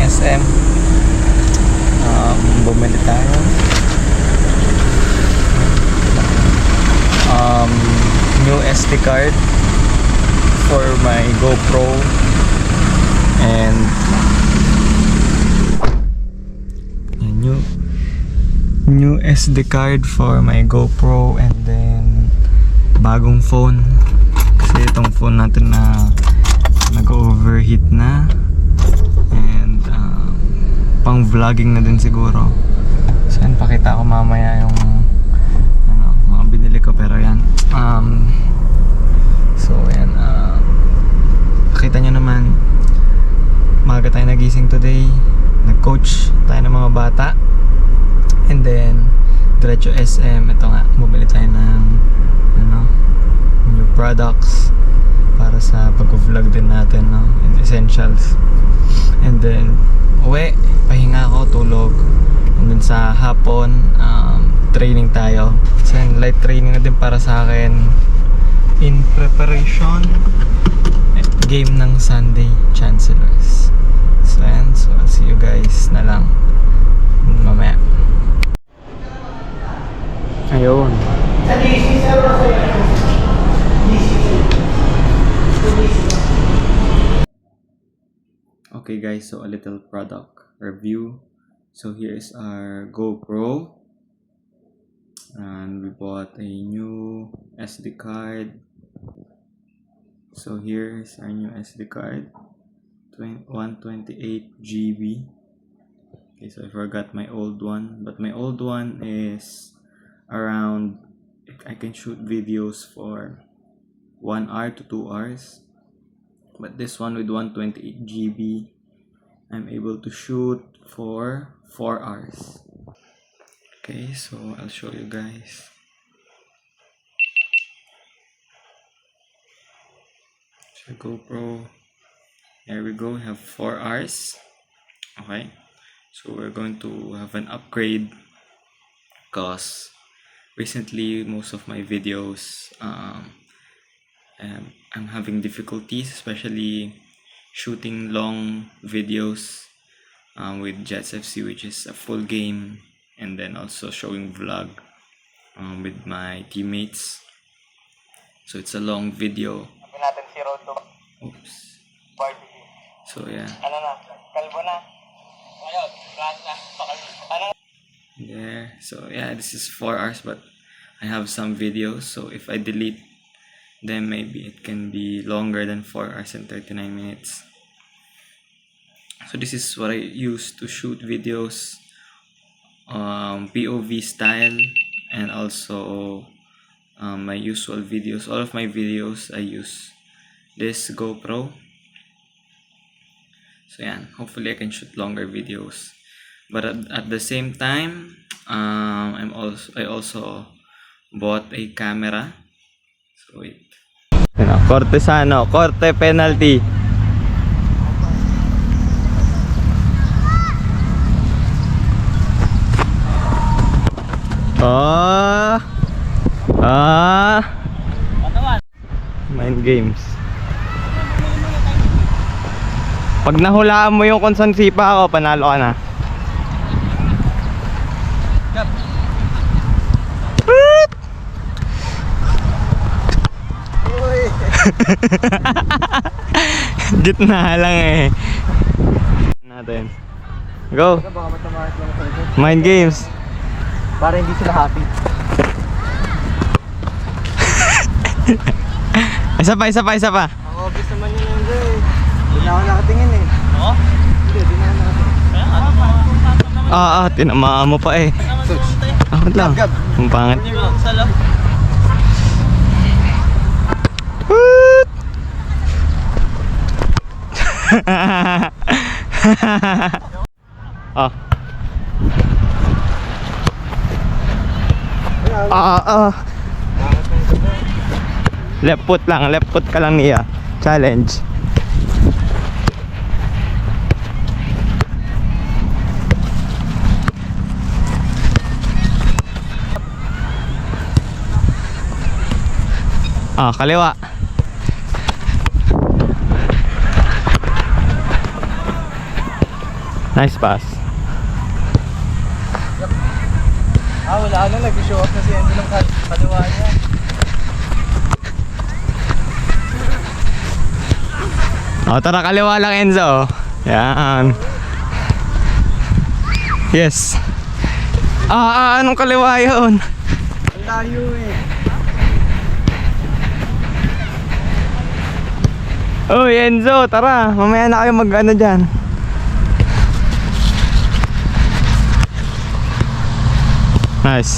SM. Bumili tayo. New SD card for my GoPro and new SD card for my GoPro, and then bagong phone kasi itong phone natin na nag-overheat na, and pang vlogging na din siguro. So yan, pakita ko mamaya yung mga binili ko, pero yan so yan, nakita nyo naman maaga tayo nagising today, nag-coach tayo ng mga bata, and then diretso SM. Ito nga, bumili tayo ng new products para sa pag-vlog din natin, no? And essentials, and then uwi, pahinga ako, tulog, and then sa hapon training tayo. So light training na din para sa akin in preparation game ng Sunday Chancellors. So yan, so I'll see you guys na lang mamaya. Ayun. Okay guys, so a little product review. So here is our GoPro, and we bought a new SD card. So here's our new SD card, 128 GB. Okay, so I forgot my old one, but my old one is around, I can shoot videos for 1 hour to 2 hours, but this one with 128 GB I'm able to shoot for 4 hours. Okay, so I'll show you guys. So GoPro, there we go, we have 4 hours. Okay, so we're going to have an upgrade because recently most of my videos I'm having difficulties, especially shooting long videos with Jets FC, which is a full game, and then also showing vlog with my teammates. So it's a long video. Oops. So yeah. Yeah. So yeah, this is 4 hours, but I have some videos. So if I delete them, maybe it can be longer than 4 hours and 39 minutes. So this is what I use to shoot videos, POV style, and also my usual videos. All of my videos I use this GoPro. So yeah, hopefully I can shoot longer videos, but at the same time I also bought a camera. So wait. Cortesano, korte penalty. Mind games. Pag nahulaan mo yung kung saan sipa ako, panalo ka na. Gitna lang eh. Natin. Go. Mind games. Para hindi sila happy. Isa pa. Ang obvious naman yun yung eh. Hindi na ako nakatingin eh. Oo? Hindi na ako nakatingin. Tinamaan mo pa eh. Ako lang. Ang pangat. Left foot ka lang niya. Challenge. Kaliwa. Nice pass. Wala na. Nag-show off na si Enzo ng kaliwa niya. Tara, kaliwa lang Enzo. Yan. Yes. Anong kaliwa yun? Ang layo eh. Uy Enzo, tara. Mamaya na kayo mag-ano dyan. Nice.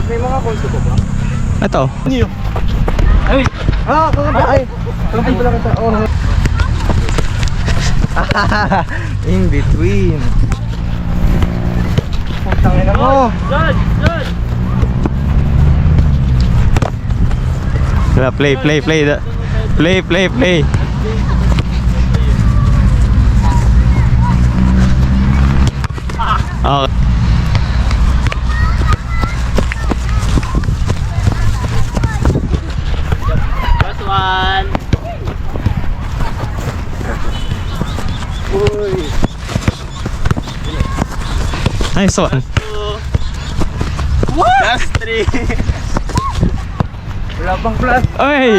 May mga konso ko ba? Ito. Niyo. Ay! Ay! Kakampi pala kita. Oh. In between. Putang ina mo. Good! Good! Play. Play. Okay. Last one! Uy. Nice one. Two! Last three! Wala pang plus. Oy!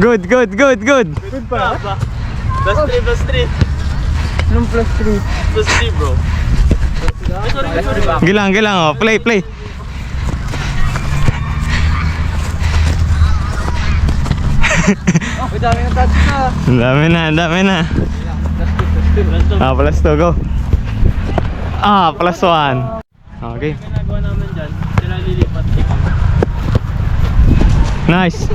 Good. Good pa. Last three! Anong plus 3? Plus three, bro. Sorry. Gilang oh. Play. Uy, dami ng touch na. Dami na. Plus 2, go. Plus 1. Okay. Ginagawa namin dyan, sila lilipat. Nice. 6,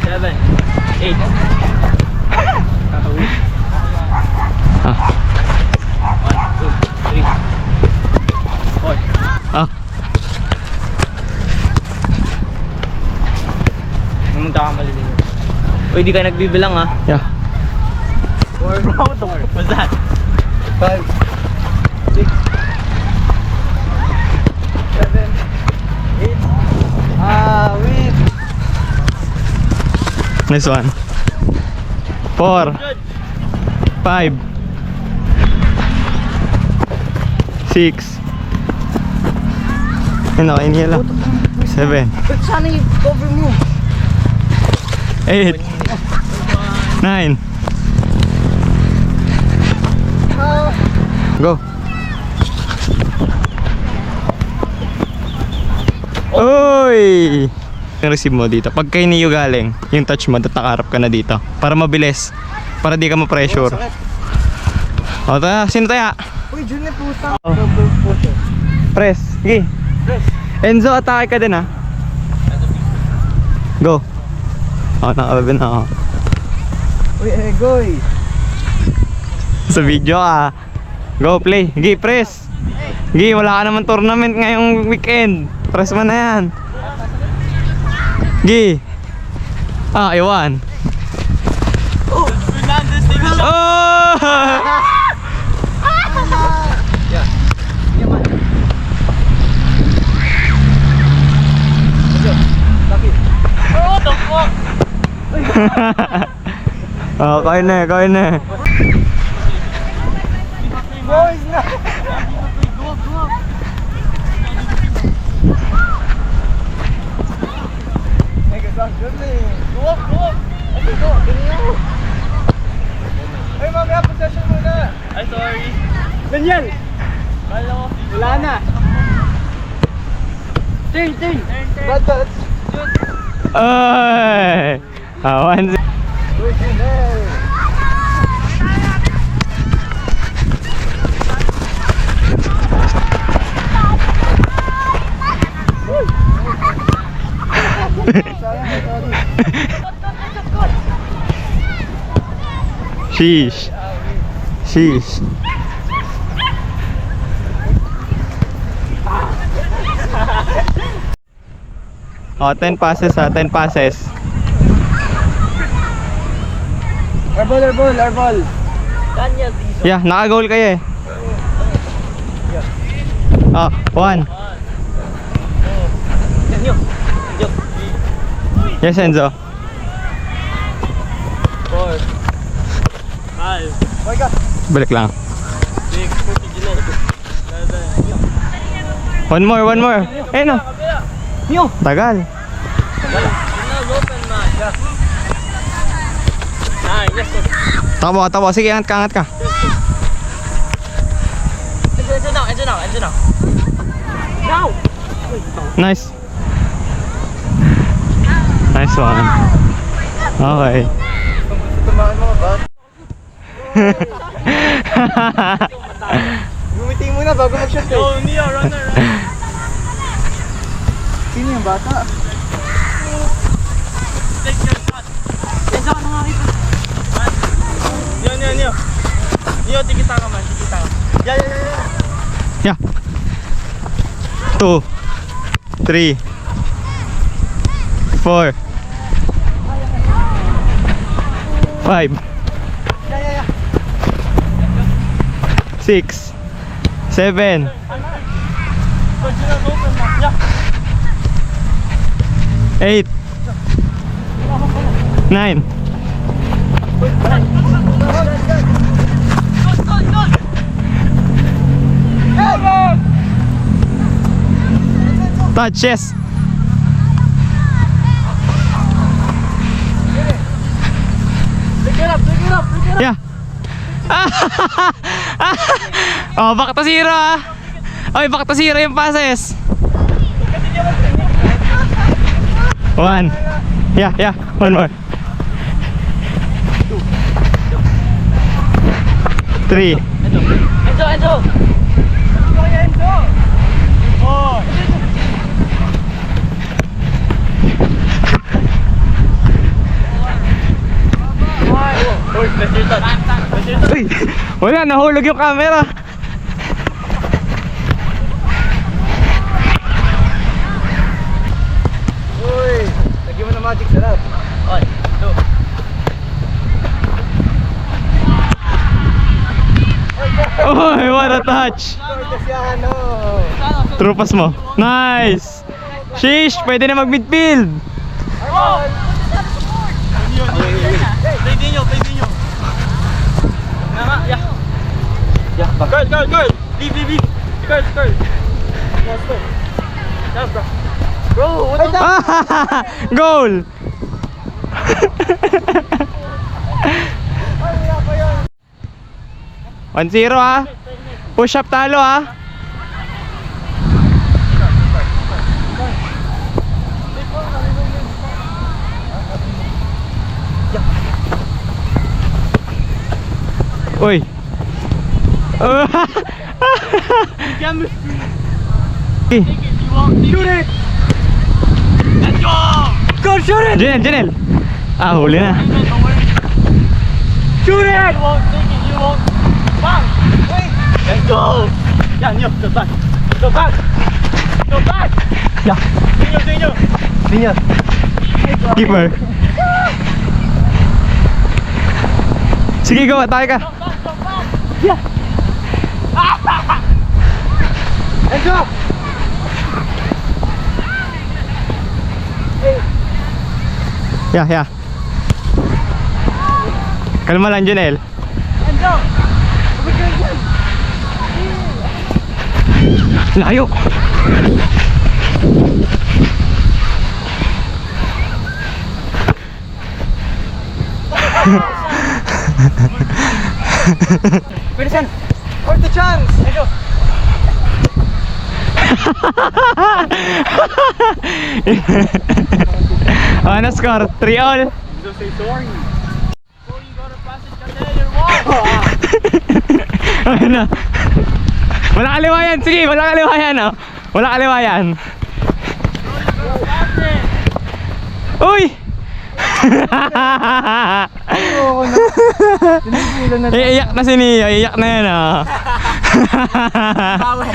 7, 8. Kakawin. 1, 2, 3, 4. Pumunta ka malilinis. Uy, di ka nagbibilang ha? Yeah. 4, What's that? 5, 6, 7, 8. Wait. Nice one. 4, Good! 5, 6. Okay, niya lang. 7, Ba't sana yung cover mo? 8, 9. Go. Uy! Yung receive mo dito. Pag kay Neo galing, yung touch mo, nakaharap ka na dito. Para mabilis. Para di ka ma-pressure. O, sino tayo? Uy, Jun na puta. Press. Sige. Enzo, atake ka din ha. Go. Nakababin na ako. Uy, Egoy. Sa video ka. Go, play. Sige, press. Sige, wala ka naman tournament ngayong weekend. Press mo na yan. Sige. Iwan. Fernandez, take a shot! Oh! Oh, the fuck? Kaya na. Boys na. Go up! Ay, mamaya possession muna. Ay, sorry. Ganyan. Kala ko. Wala na. Turn! Bad touch. Ay! Awan. Uy, Jun eh. Sheesh. Oh, 10 passes ha, 10 passes. Airball. Kanya dito. Yeah, naka-goal kayo eh. Oh, 1. Enzo. Enzo. Yes, Enzo. 4. 5. Oh my God. Balik lang. 6. 7. One more. Eh no. Nyo. Tagal. Open man. Yeah. 9. Yes. Tapo. Sige, angat ka. Enzo now. Now. Nice. Nice one. Okay. Gumiting muna bago mag-shot eh. Oh, Neo, runner. Sino yung bata? Take your shot. Enzo, ano nga kita? Neo. Neo, tikita ka man. Yeah. 2, 3, 4, 5, 6, 7, 8, 9. Touch, yes. Pick it up. Yeah. Oh, back to 0 ah. Oy, back to 0 yung passes. 1. Yeah. One more. 3. Enzo. Oh. Uy, wala, nahulog yung camera. Uy, lagyan mo na magic sarap. 1, 2. Uy, what a touch. Kasi ano. Trupas mo. Nice. Sheesh, pwede na mag-midfield. Play Dino. Yeah. Guard. Leave. Guard. Yeah, bro. What the? Goal. One 0 ah. Push up talo ah. Uy. Shoot it! Let's go! Go shoot it! Janel. Ah, huli na. Shoot it! You won't. Bang! Wait! Let's go! Yeah, Neo, go back. Yeah. Dino. Keeper. Sige, go, atake ka. Enzo! Yeah. Kalma lang, Janel. Enzo! Layo. Pilisan! Where's the chance? Enzo! Ano score? 3-all. Enzo, say sorry. Oh, you gotta pass it, Chanel, you're wrong. Ayun na. Wala kaliwayan. Sige, wala kaliwayan. Oh. Wala kaliwayan. Pass it. Uy! Sinigilan na. Iiyak na si Neo. Iiyak na yan ah. Bawal.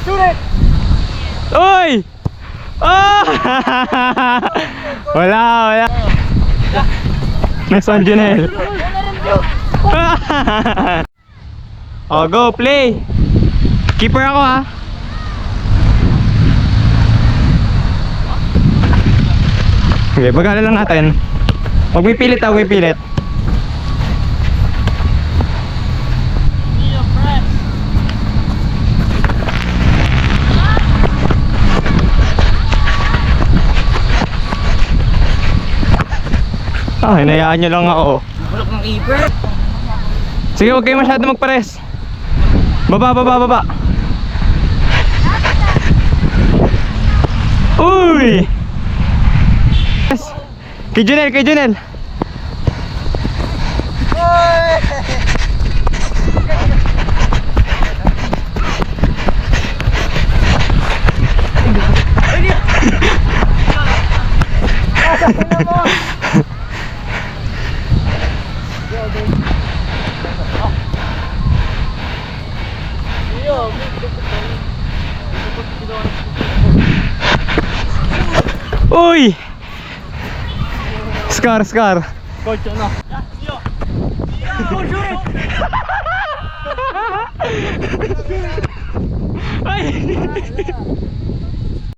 Shoot it! Uy! Oh! Wala. Nice one, Junel. Oh, go, play. Keeper ako, ha. Okay, bagala lang natin. Huwag may pilit, huwag may pilit. Ah, hinayaan nyo lang ako. Bulok ng keeper. Sige, huwag kayo masyado magpares. Baba, baba, baba. Uy! Yes. Kay Junel, kay Junel. Uy! Scar, scar. Coach, ano? Ay!